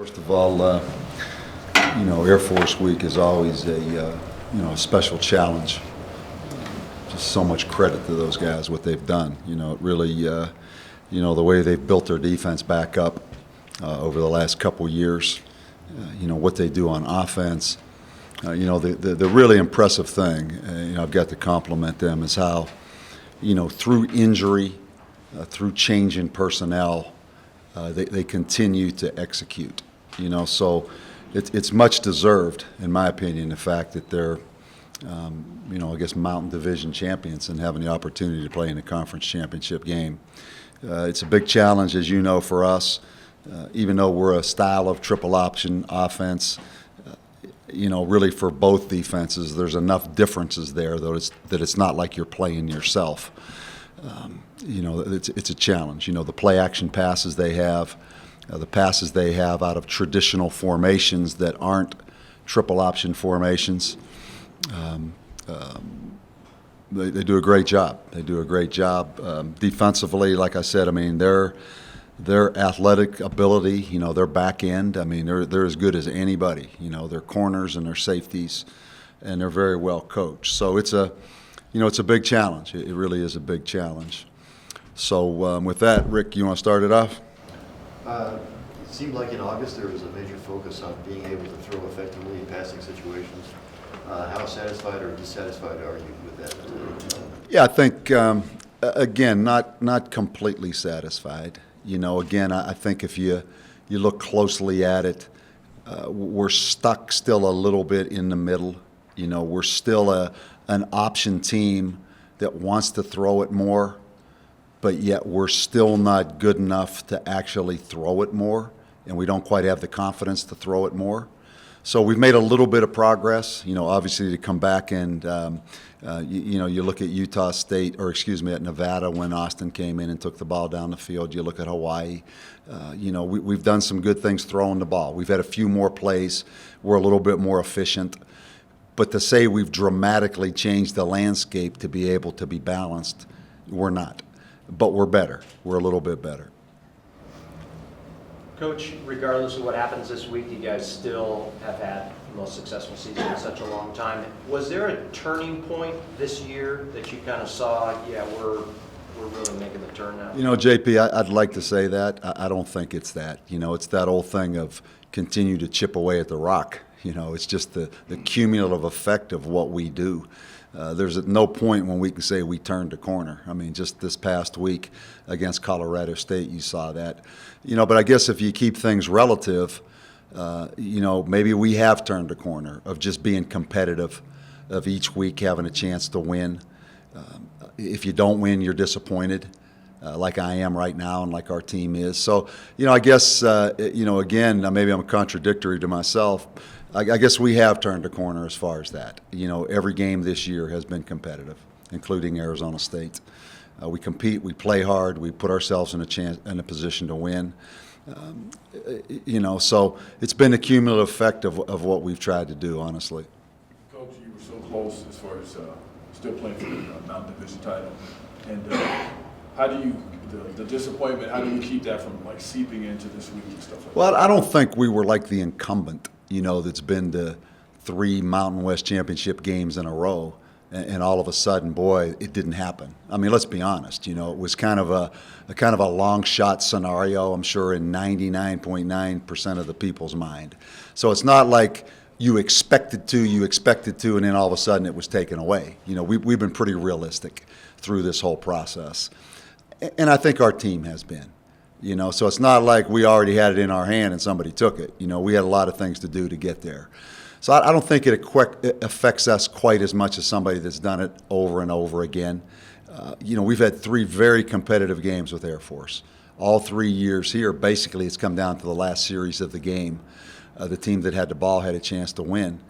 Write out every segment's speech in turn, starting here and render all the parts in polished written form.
First of all, Air Force Week is always a special challenge. Just so much credit to those guys, what they've done. It really, the way they've built their defense back up over the last couple years, what they do on offense. The really impressive thing, I've got to compliment them, is how, through injury, through change in personnel, they continue to execute. So it's much deserved, in my opinion, the fact that they're, Mountain Division champions and having the opportunity to play in a conference championship game. It's a big challenge, as you know, for us. Even though we're a style of triple option offense, really for both defenses, there's enough differences there that it's not like you're playing yourself. It's a challenge. The play action passes they have, the passes they have out of traditional formations that aren't triple option formations. They do a great job. They do a great job defensively. Like I said, their athletic ability, their back end, they're as good as anybody. Their corners and their safeties, and they're very well coached. So it's a big challenge. It really is a big challenge. So with that, Rick, you want to start it off? It seemed like in August there was a major focus on being able to throw effectively in passing situations. How satisfied or dissatisfied are you with that? Yeah, I think, again, not completely satisfied. I think if you look closely at it, we're stuck still a little bit in the middle. We're still an option team that wants to throw it more, but yet we're still not good enough to actually throw it more, and we don't quite have the confidence to throw it more. So we've made a little bit of progress, obviously to come back and, you look at Utah State, at Nevada when Austin came in and took the ball down the field. You look at Hawaii. We've done some good things throwing the ball. We've had a few more plays. We're a little bit more efficient. But to say we've dramatically changed the landscape to be able to be balanced, we're not. But we're better. We're a little bit better. Coach, regardless of what happens this week, you guys still have had the most successful season in such a long time. Was there a turning point this year that you kind of saw, we're really making the turn now? JP, I'd like to say that. I don't think it's that. It's that old thing of continue to chip away at the rock. It's just the cumulative effect of what we do. There's at no point when we can say we turned a corner. Just this past week against Colorado State, you saw that. But I guess if you keep things relative, maybe we have turned a corner of just being competitive, of each week having a chance to win. If you don't win, you're disappointed, like I am right now and like our team is. So, I guess, again, maybe I'm contradictory to myself. I guess we have turned a corner as far as that. Every game this year has been competitive, including Arizona State. We compete, we play hard, we put ourselves in a position to win. So it's been a cumulative effect of what we've tried to do, honestly. Coach, you were so close as far as still playing for the Mountain Division title. And how do you, the disappointment, how do you keep that from seeping into this week and stuff like that? Well, I don't think we were like the incumbent, that's been to 3 Mountain West Championship games in a row. And all of a sudden, boy, it didn't happen. Let's be honest. It was kind of a long shot scenario, I'm sure, in 99.9% of the people's mind. So it's not like you expected to, and then all of a sudden it was taken away. We've been pretty realistic through this whole process, and I think our team has been. So it's not like we already had it in our hand and somebody took it. We had a lot of things to do to get there. So I don't think it affects us quite as much as somebody that's done it over and over again. We've had 3 very competitive games with Air Force. All 3 years here, basically it's come down to the last series of the game. The team that had the ball had a chance to win.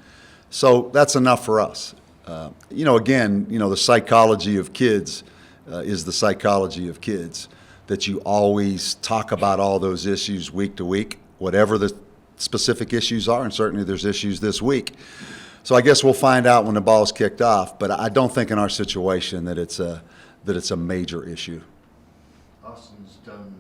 So that's enough for us. The psychology of kids is the psychology of kids, that you always talk about all those issues week to week, whatever the specific issues are, and certainly there's issues this week. So I guess we'll find out when the ball's kicked off, but I don't think in our situation that it's a major issue. Austin's done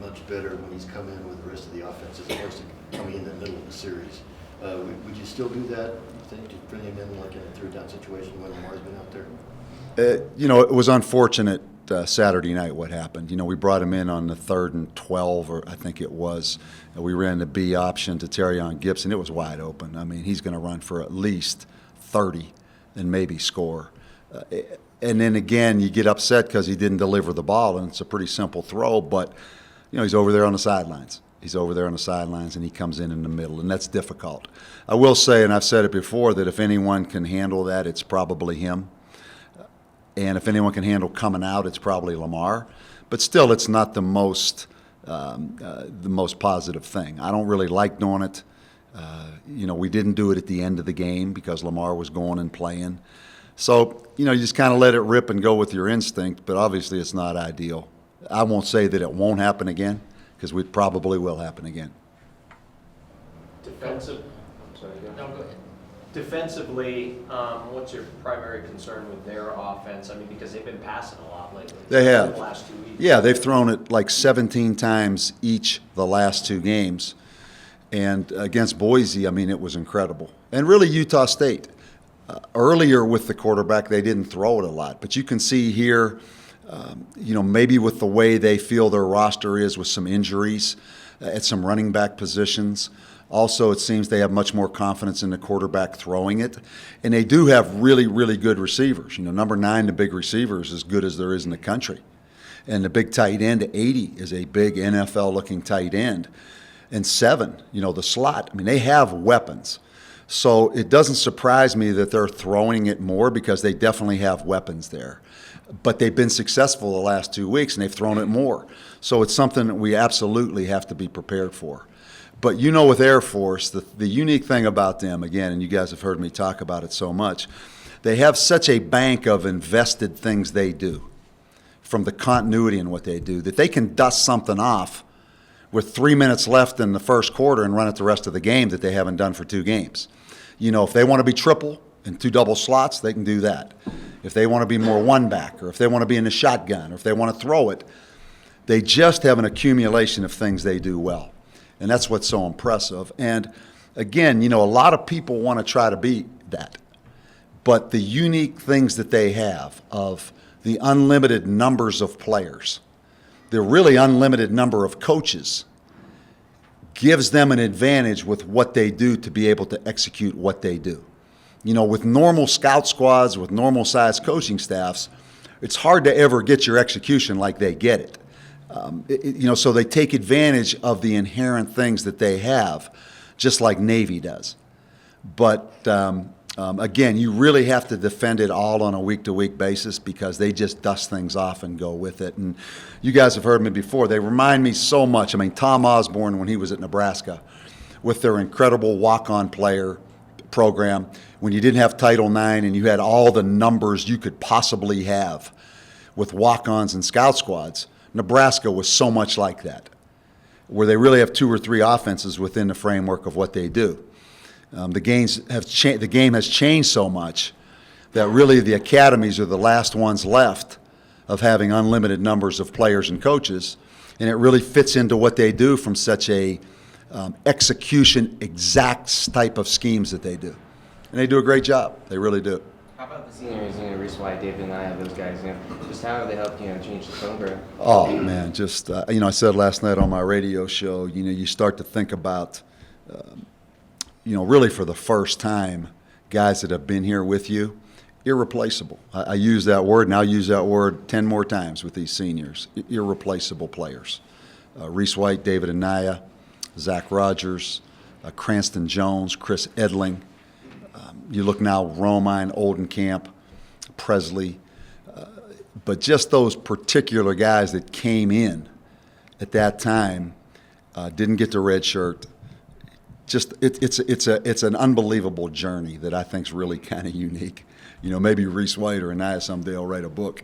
much better when he's come in with the rest of the offense as opposed to coming in the middle of the series. Would you still do that, you think, to bring him in like in a third down situation when Lamar's been out there? It was unfortunate Saturday night what happened. We brought him in on the 3rd and 12, or I think it was. We ran the B option to Terrion Gibson. It was wide open. I mean, he's going to run for at least 30 and maybe score. And then again, you get upset because he didn't deliver the ball, and it's a pretty simple throw, but he's over there on the sidelines. He's over there on the sidelines, and he comes in the middle, and that's difficult. I will say, and I've said it before, that if anyone can handle that, it's probably him. And if anyone can handle coming out, it's probably Lamar. But still, it's not the most positive thing. I don't really like doing it. We didn't do it at the end of the game because Lamar was going and playing. So, you just kind of let it rip and go with your instinct, but obviously it's not ideal. I won't say that it won't happen again, because it probably will happen again. Defensively, what's your primary concern with their offense? I mean, because they've been passing a lot lately. They have. The last 2 weeks. Yeah, they've thrown it like 17 times each the last 2 games. And against Boise, I mean, it was incredible. And really Utah State. Earlier with the quarterback, they didn't throw it a lot. But you can see here, maybe with the way they feel their roster is with some injuries at some running back positions. Also, it seems they have much more confidence in the quarterback throwing it. And they do have really, really good receivers. Number 9, the big receiver, is as good as there is in the country. And the big tight end, 80, is a big NFL-looking tight end. And 7, the slot. I mean, they have weapons. So it doesn't surprise me that they're throwing it more because they definitely have weapons there. But they've been successful the last 2 weeks, and they've thrown it more. So it's something that we absolutely have to be prepared for. But with Air Force, the unique thing about them, again, and you guys have heard me talk about it so much, they have such a bank of invested things they do, from the continuity in what they do, that they can dust something off with 3 minutes left in the first quarter and run it the rest of the game that they haven't done for 2 games. If they want to be triple and 2 double slots, they can do that. If they want to be more one back, or if they want to be in the shotgun, or if they want to throw it, they just have an accumulation of things they do well. And that's what's so impressive. And again, a lot of people want to try to be that. But the unique things that they have of the unlimited numbers of players, the really unlimited number of coaches, gives them an advantage with what they do to be able to execute what they do. With normal scout squads, with normal sized coaching staffs, it's hard to ever get your execution like they get it. So they take advantage of the inherent things that they have, just like Navy does. But again, you really have to defend it all on a week-to-week basis because they just dust things off and go with it. And you guys have heard me before. They remind me so much. I mean, Tom Osborne, when he was at Nebraska, with their incredible walk-on player program, when you didn't have Title IX and you had all the numbers you could possibly have with walk-ons and scout squads, Nebraska was so much like that, where they really have 2 or 3 offenses within the framework of what they do. The game has changed so much that really the academies are the last ones left of having unlimited numbers of players and coaches, and it really fits into what they do from such a execution exact type of schemes that they do. And they do a great job. They really do. How about the seniors, Reese White, David, and I, those guys, just how have they helped, change the program? Oh, man, just, I said last night on my radio show, you start to think about, really for the first time, guys that have been here with you, irreplaceable. I use that word, and I'll use that word 10 more times with these seniors. Irreplaceable players. Reese White, David Anaya, Zach Rogers, Cranston Jones, Chris Edling. You look now, Romine, Oldenkamp, Presley. But just those particular guys that came in at that time, didn't get the red shirt. Just it's an unbelievable journey that I think is really kind of unique. Maybe Reese White or Anaya someday will write a book,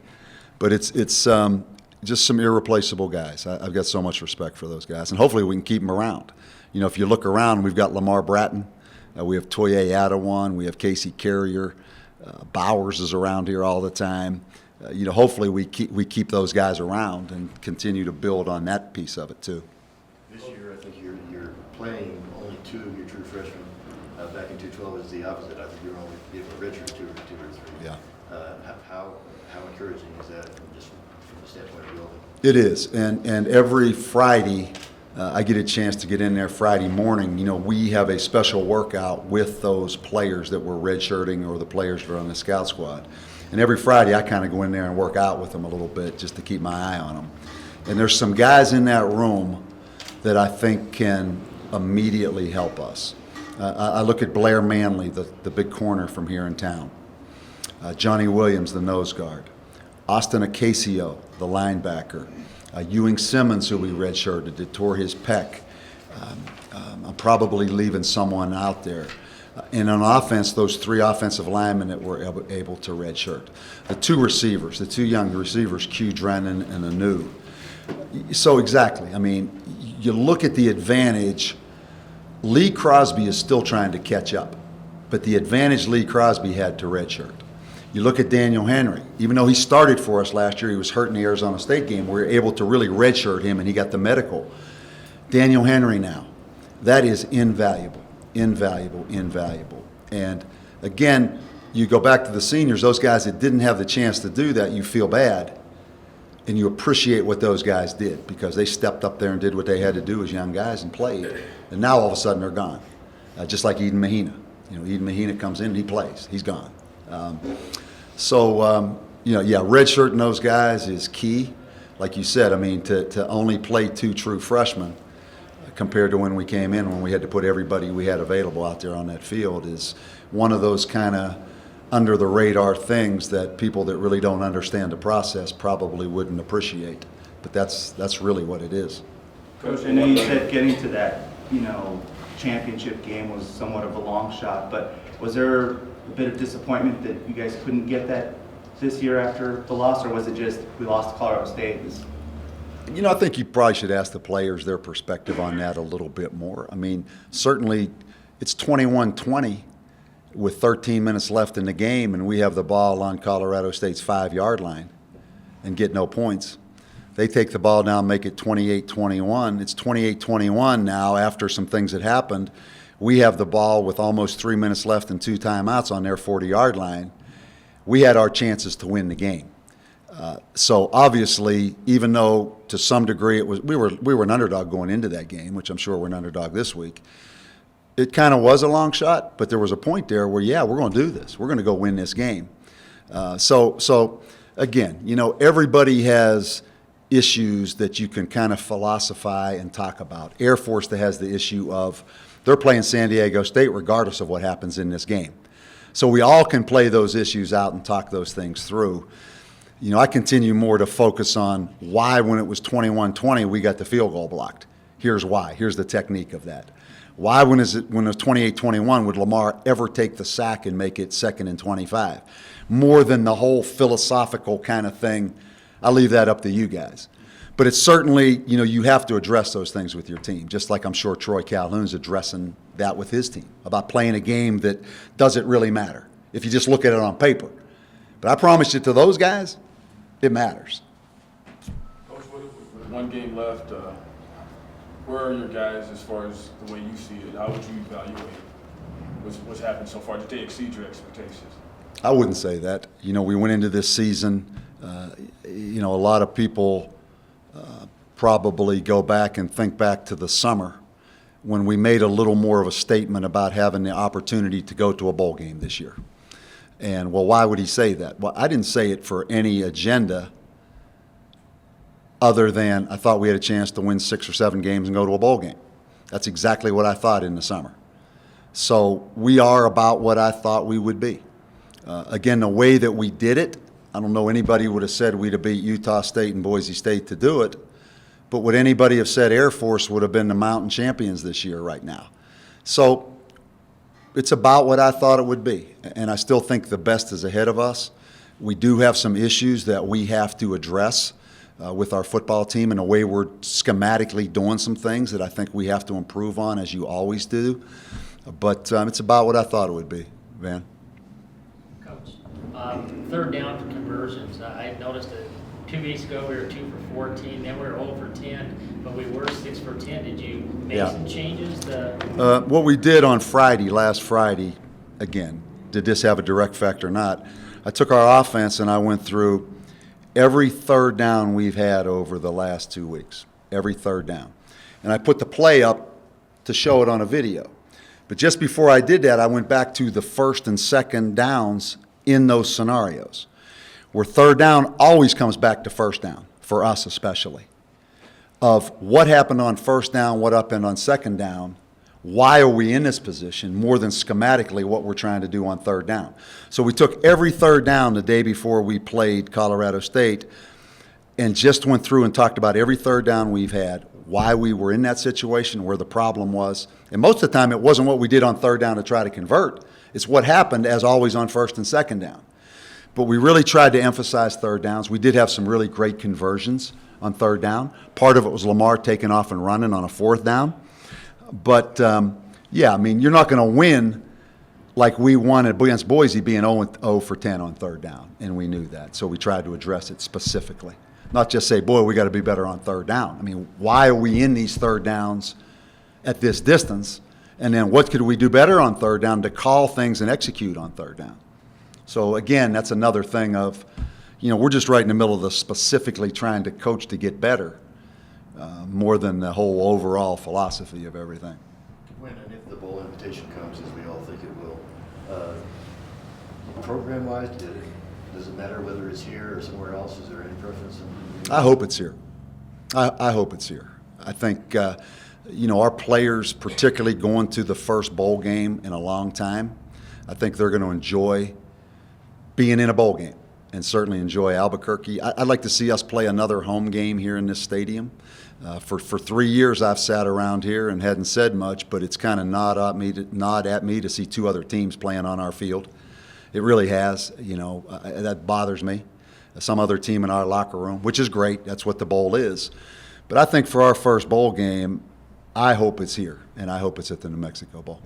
but it's just some irreplaceable guys. I've got so much respect for those guys, and hopefully we can keep them around. If you look around, we've got Lamar Bratton, we have Toye Adawan, we have Casey Carrier, Bowers is around here all the time. hopefully we keep those guys around and continue to build on that piece of it too. This year, I think you're playing only two of your true freshmen. Back in 2012 is the opposite. I think you're only giving Richard two or three. Yeah. How encouraging is that from the standpoint of building? It is, and every Friday, I get a chance to get in there Friday morning. We have a special workout with those players that we're redshirting or the players that are on the scout squad. And every Friday, I kind of go in there and work out with them a little bit just to keep my eye on them. And there's some guys in that room that I think can immediately help us. I look at Blair Manley, the big corner from here in town. Johnny Williams, the nose guard. Austin Acacio, the linebacker. Ewing Simmons, who we redshirted, that tore his pec. I'm probably leaving someone out there. And on offense, those three offensive linemen that were able to redshirt. The two receivers, the two young receivers, Q Drennan and Anu. So exactly, you look at the advantage. Lee Crosby is still trying to catch up, but the advantage Lee Crosby had to redshirt. You look at Daniel Henry. Even though he started for us last year, he was hurt in the Arizona State game. We were able to really redshirt him, and he got the medical. Daniel Henry now, that is invaluable. And again, you go back to the seniors, those guys that didn't have the chance to do that, you feel bad, and you appreciate what those guys did because they stepped up there and did what they had to do as young guys and played. And now all of a sudden they're gone, just like Eden Mahina. Eden Mahina comes in and he plays. He's gone. Redshirting those guys is key. Like you said, to only play two true freshmen compared to when we came in, when we had to put everybody we had available out there on that field, is one of those kind of under the radar things that people that really don't understand the process probably wouldn't appreciate. But that's really what it is. Coach, I know you said getting to that, championship game was somewhat of a long shot, but was there a bit of disappointment that you guys couldn't get that this year after the loss, or was it just we lost to Colorado State? I think you probably should ask the players their perspective on that a little bit more. Certainly it's 21-20 with 13 minutes left in the game, and we have the ball on Colorado State's 5-yard line and get no points. They take the ball down, make it 28-21. It's 28-21 now after some things that happened. We have the ball with almost 3 minutes left and 2 timeouts on their 40-yard line. We had our chances to win the game. So obviously, even though to some degree we were an underdog going into that game, which I'm sure we're an underdog this week, it kind of was a long shot, but there was a point there where, we're going to do this. We're going to go win this game. So again, everybody has issues that you can kind of philosophize and talk about. Air Force that has the issue of they're playing San Diego State regardless of what happens in this game. So we all can play those issues out and talk those things through. I continue more to focus on why when it was 21-20 we got the field goal blocked. Here's why. Here's the technique of that. Why when it was 28-21 would Lamar ever take the sack and make it 2nd and 25? More than the whole philosophical kind of thing, I'll leave that up to you guys. But it's certainly, you have to address those things with your team, just like I'm sure Troy Calhoun's addressing that with his team, about playing a game that doesn't really matter if you just look at it on paper. But I promise you, to those guys, it matters. Coach, with one game left, where are your guys as far as the way you see it? How would you evaluate what's happened so far? Did they exceed your expectations? I wouldn't say that. We went into this season, a lot of people probably go back and think back to the summer when we made a little more of a statement about having the opportunity to go to a bowl game this year. And, why would he say that? Well, I didn't say it for any agenda other than I thought we had a chance to win 6 or 7 games and go to a bowl game. That's exactly what I thought in the summer. So we are about what I thought we would be. Again, the way that we did it, I don't know anybody would have said we'd have beat Utah State and Boise State to do it, but would anybody have said Air Force would have been the Mountain champions this year right now? So it's about what I thought it would be, and I still think the best is ahead of us. We do have some issues that we have to address with our football team and the way we're schematically doing some things that I think we have to improve on, as you always do. But it's about what I thought it would be, Van. Coach, Third down for conversions. I noticed that 2 weeks ago we were 2 for 14, then we were 0 for 10, but we were 6 for 10. Did you make Yeah. some changes? What we did on Friday, last Friday, again, did this have a direct effect or not? I took our offense and I went through every third down we've had over the last 2 weeks, every third down. And I put the play up to show it on a video. But just before I did that, I went back to the first and second downs in those scenarios, where third down always comes back to first down, for us especially, of what happened on first down, what happened on second down, why are we in this position, more than schematically what we're trying to do on third down. So we took every third down the day before we played Colorado State and just went through and talked about every third down we've had, why we were in that situation, where the problem was. And most of the time it wasn't what we did on third down to try to convert. It's what happened, as always, on first and second down. But we really tried to emphasize third downs. We did have some really great conversions on third down. Part of it was Lamar taking off and running on a fourth down. But, yeah, I mean, you're not going to win like we won against Boise being 0 for 10 on third down, and we knew that. So we tried to address it specifically. Not just say, boy, we got to be better on third down. I mean, why are we in these third downs at this distance? And then what could we do better on third down to call things and execute on third down? So, again, that's another thing of, we're just right in the middle of the specifically trying to coach to get better, more than the whole overall philosophy of everything. When and if the bowl invitation comes, as we all think it will, program-wise, does it matter whether it's here or somewhere else? Is there any preference? I hope it's here. I hope it's here. I think, our players, particularly going to the first bowl game in a long time, I think they're going to enjoy being in a bowl game and certainly enjoy Albuquerque. I'd like to see us play another home game here in this stadium. For 3 years I've sat around here and hadn't said much, but it's kind of gnawed at me to see 2 other teams playing on our field. It really has, that bothers me. Some other team in our locker room, which is great. That's what the bowl is. But I think for our first bowl game, I hope it's here, and I hope it's at the New Mexico Bowl.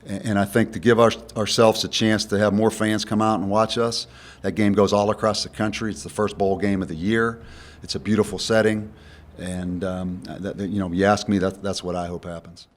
And I think to give ourselves a chance to have more fans come out and watch us, that game goes all across the country. It's the first bowl game of the year. It's a beautiful setting. And, you ask me, that's what I hope happens.